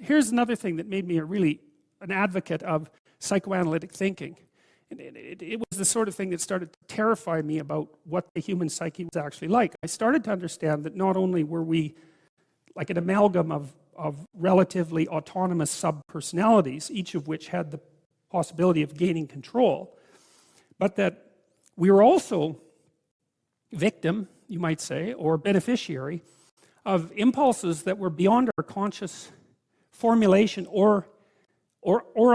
here's another thing that made me an advocate of psychoanalytic thinking. And it was the sort of thing that started to terrify me about what the human psyche was actually like. I started to understand that not only were we like an amalgam of relatively autonomous sub-personalities, each of which had the possibility of gaining control, but that we were also victim, you might say, or beneficiary of impulses that were beyond our conscious formulation or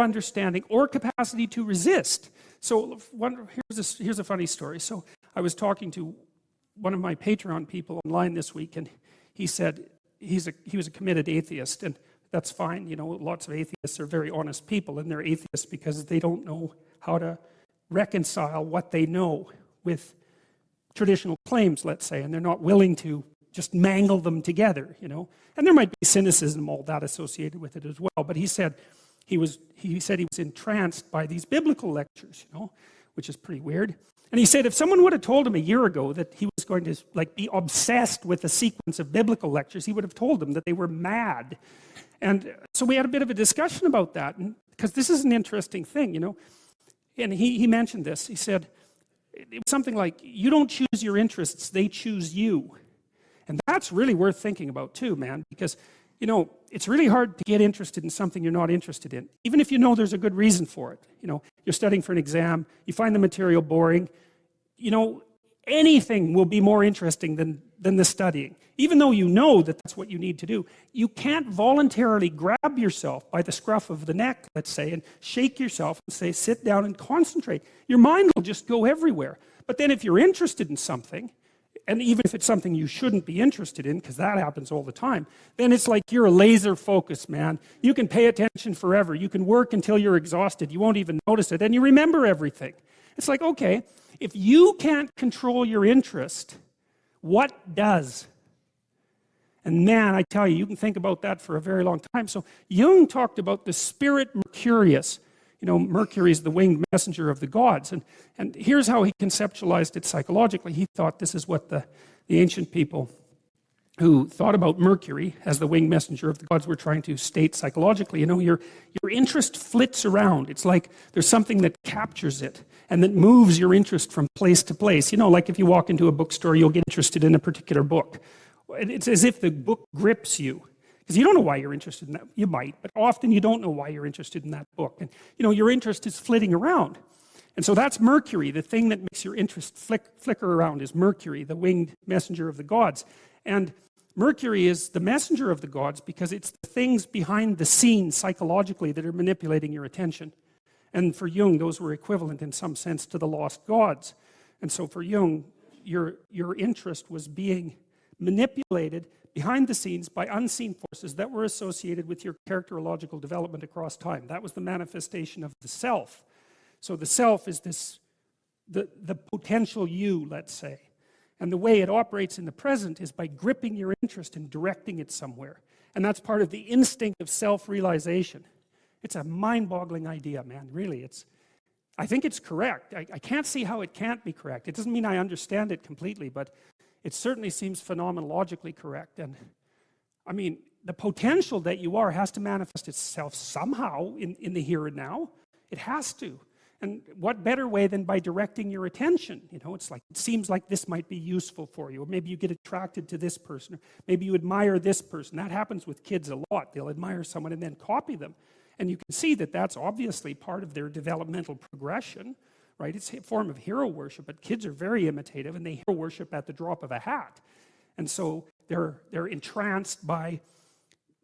understanding or capacity to resist. So here's a funny story. So I was talking to one of my Patreon people online this week, and he said he was a committed atheist, and that's fine. You know, lots of atheists are very honest people, and they're atheists because they don't know how to reconcile what they know with traditional claims, let's say, and they're not willing to just mangle them together, you know. And there might be cynicism, all that associated with it as well. But he said he was entranced by these biblical lectures, you know, which is pretty weird. And he said if someone would have told him a year ago that he was going to like be obsessed with a sequence of biblical lectures, he would have told them that they were mad. And so we had a bit of a discussion about that, because this is an interesting thing, you know. And he mentioned this. He said it was something like, you don't choose your interests, they choose you. And that's really worth thinking about too, man, because, you know, it's really hard to get interested in something you're not interested in, even if you know there's a good reason for it. You know, you're studying for an exam, you find the material boring, you know, anything will be more interesting than the studying. Even though you know that that's what you need to do, you can't voluntarily grab yourself by the scruff of the neck, let's say, and shake yourself and say, sit down and concentrate. Your mind will just go everywhere. But then if you're interested in something, and even if it's something you shouldn't be interested in, because that happens all the time, then it's like you're a laser focus, man. You can pay attention forever. You can work until you're exhausted. You won't even notice it, and you remember everything. It's like, okay, if you can't control your interest, what does? And man, I tell you, you can think about that for a very long time. So Jung talked about the spirit Mercurius. You know, Mercury is the winged messenger of the gods. And here's how he conceptualized it psychologically. He thought this is what the ancient people who thought about Mercury as the winged messenger of the gods were trying to state psychologically. You know, your interest flits around. It's like there's something that captures it and that moves your interest from place to place. You know, like if you walk into a bookstore, you'll get interested in a particular book. It's as if the book grips you. Because you don't know why you're interested in that. You might, but often you don't know why you're interested in that book. And, you know, your interest is flitting around. And so that's Mercury. The thing that makes your interest flicker around is Mercury, the winged messenger of the gods. And Mercury is the messenger of the gods because it's the things behind the scenes psychologically that are manipulating your attention. And for Jung, those were equivalent in some sense to the lost gods. And so for Jung, your interest was being manipulated behind the scenes by unseen forces that were associated with your characterological development across time. That was the manifestation of the self. So the self is the potential you, let's say. And the way it operates in the present is by gripping your interest and directing it somewhere. And that's part of the instinct of self-realization. It's a mind-boggling idea, man, really. I think it's correct. I can't see how it can't be correct. It doesn't mean I understand it completely, but it certainly seems phenomenologically correct. And I mean, the potential that you are has to manifest itself somehow in the here and now. It has to. And what better way than by directing your attention? You know, it's like, it seems like this might be useful for you. Or maybe you get attracted to this person. Or maybe you admire this person. That happens with kids a lot. They'll admire someone and then copy them. And you can see that that's obviously part of their developmental progression. Right? It's a form of hero worship, but kids are very imitative and they hero worship at the drop of a hat. And so they're entranced by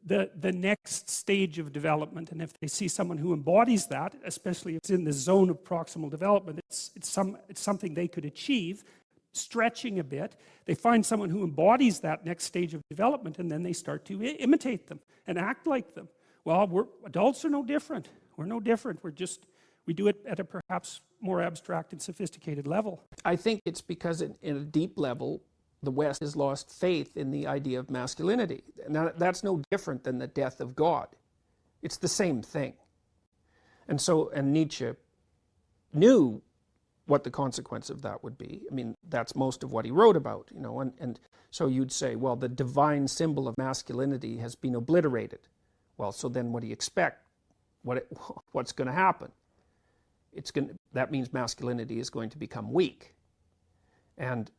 the next stage of development. And if they see someone who embodies that, especially if it's in the zone of proximal development, it's something they could achieve, stretching a bit. They find someone who embodies that next stage of development, and then they start to imitate them and act like them. Well, adults are no different. We're no different. We do it at a perhaps more abstract and sophisticated level. I think it's because in a deep level, the West has lost faith in the idea of masculinity. And that's no different than the death of God. It's the same thing. And Nietzsche knew what the consequence of that would be. I mean, that's most of what he wrote about, you know, and so you'd say, well, the divine symbol of masculinity has been obliterated. Well, so then what do you expect? What's going to happen? That means masculinity is going to become weak. And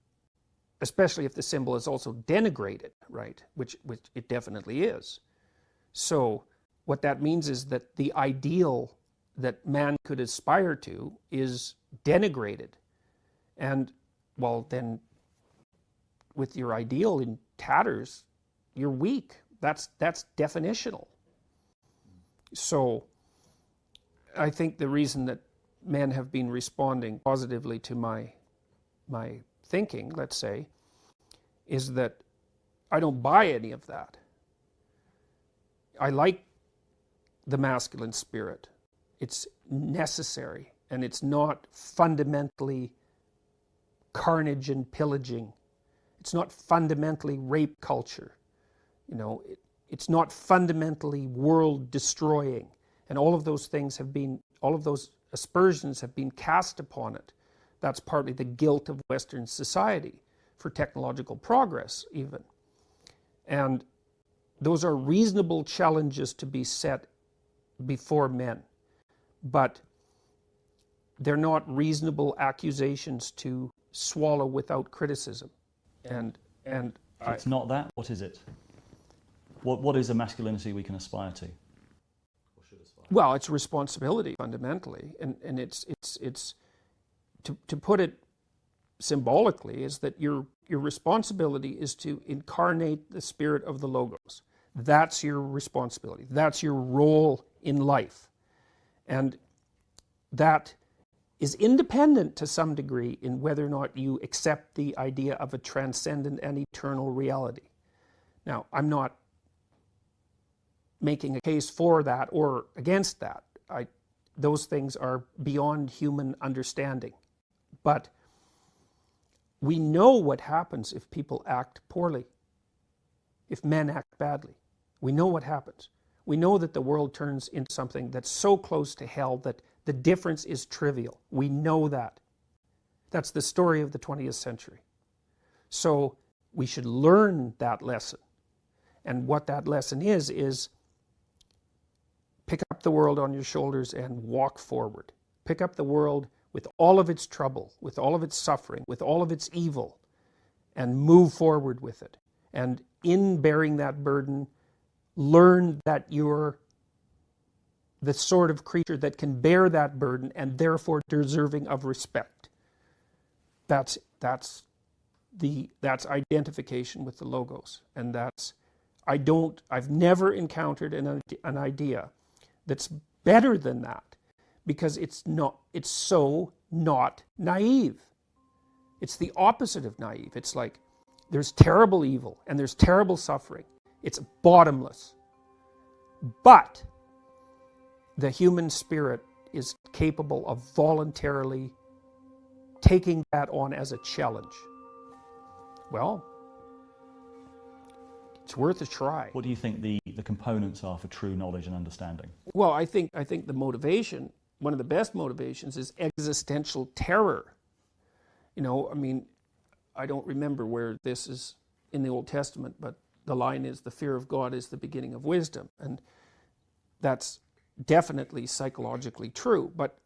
especially if the symbol is also denigrated, right? Which it definitely is. So what that means is that the ideal that man could aspire to is denigrated. And, well, then with your ideal in tatters, you're weak. That's definitional. So I think the reason that men have been responding positively to my thinking, let's say, is that I don't buy any of that. I like the masculine spirit. It's necessary, and it's not fundamentally carnage and pillaging. It's not fundamentally rape culture. You know, it's not fundamentally world destroying. And all of those things all of those aspersions have been cast upon it. That's partly the guilt of Western society for technological progress, even. And those are reasonable challenges to be set before men. But they're not reasonable accusations to swallow without criticism. And it's not that. What is it? What is a masculinity we can aspire to? Or should aspire? Well, it's responsibility fundamentally, and it's to put it symbolically is that your responsibility is to incarnate the spirit of the Logos. That's your responsibility. That's your role in life. And that is independent to some degree in whether or not you accept the idea of a transcendent and eternal reality. Now, I'm not making a case for that or against that. Those things are beyond human understanding. But we know what happens if people act poorly, if men act badly. We know what happens. We know that the world turns into something that's so close to hell that the difference is trivial. We know that. That's the story of the 20th century. So we should learn that lesson. And what that lesson is pick up the world on your shoulders and walk forward. Pick up the world with all of its trouble, with all of its suffering, with all of its evil, and move forward with it. And in bearing that burden, learn that you're the sort of creature that can bear that burden and therefore deserving of respect. That's identification with the Logos. And I've never encountered an idea that's better than that, because it's so not naive. It's the opposite of naive. It's like there's terrible evil and there's terrible suffering. It's bottomless. But the human spirit is capable of voluntarily taking that on as a challenge. Well, it's worth a try. What do you think the components are for true knowledge and understanding? Well, I think the motivation, one of the best motivations, is existential terror. You know, I mean, I don't remember where this is in the Old Testament, but the line is, the fear of God is the beginning of wisdom. And that's definitely psychologically true, but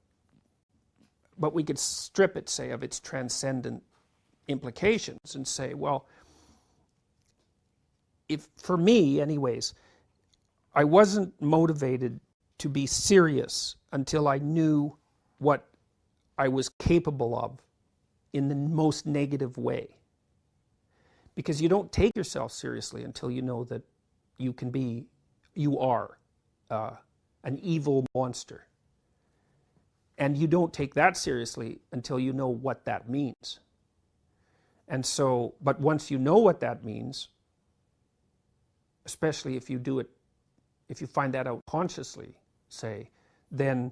we could strip it, say, of its transcendent implications and say, well, if, for me anyways, I wasn't motivated to be serious until I knew what I was capable of in the most negative way. Because you don't take yourself seriously until you know that you are an evil monster. And you don't take that seriously until you know what that means. And so, but once you know what that means, especially if you find that out consciously, say, then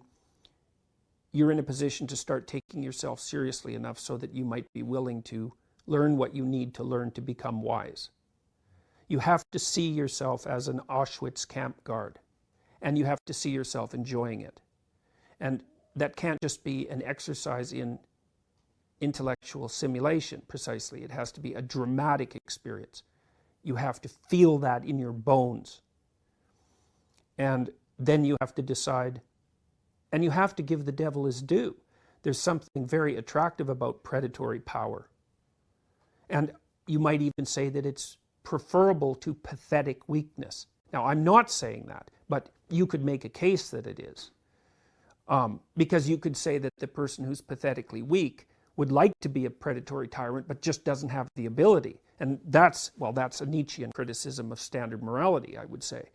you're in a position to start taking yourself seriously enough so that you might be willing to learn what you need to learn to become wise. You have to see yourself as an Auschwitz camp guard, and you have to see yourself enjoying it. And that can't just be an exercise in intellectual simulation, precisely. It has to be a dramatic experience. You have to feel that in your bones. And then you have to decide, and you have to give the devil his due. There's something very attractive about predatory power. And you might even say that it's preferable to pathetic weakness. Now, I'm not saying that, but you could make a case that it is. Because you could say that the person who's pathetically weak would like to be a predatory tyrant, but just doesn't have the ability. And that's a Nietzschean criticism of standard morality, I would say.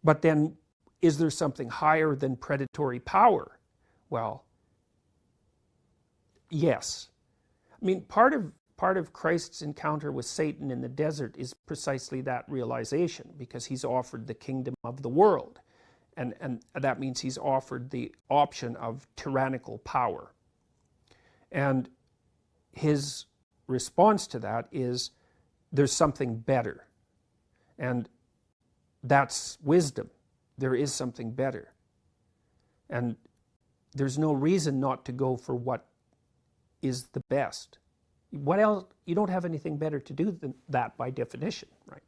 But then, is there something higher than predatory power? Well, yes. I mean, part of Christ's encounter with Satan in the desert is precisely that realization, because he's offered the kingdom of the world. And that means he's offered the option of tyrannical power. And his response to that is, there's something better. And that's wisdom. There is something better. And there's no reason not to go for what is the best. What else? You don't have anything better to do than that by definition, right?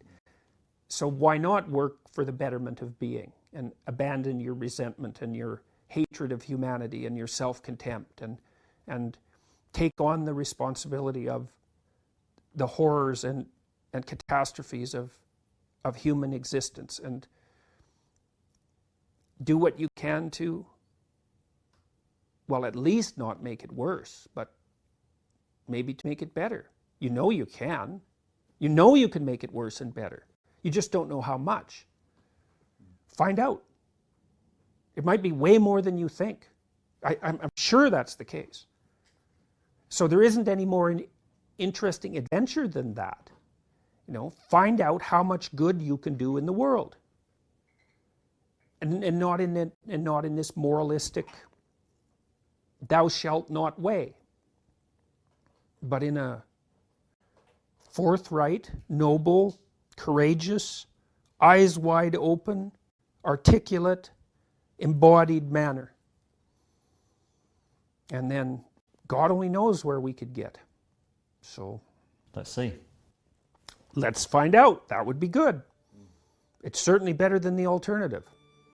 So why not work for the betterment of being and abandon your resentment and your hatred of humanity and your self-contempt and take on the responsibility of the horrors and catastrophes of human existence, and do what you can to, well, at least not make it worse, but maybe to make it better. You know you can. You know you can make it worse and better. You just don't know how much. Find out. It might be way more than you think. I'm sure that's the case. So there isn't any more interesting adventure than that. Find out how much good you can do in the world. And not in this moralistic, thou shalt not way, but in a forthright, noble, courageous, eyes wide open, articulate, embodied manner. And then God only knows where we could get. So let's see. Let's find out. That would be good. It's certainly better than the alternative.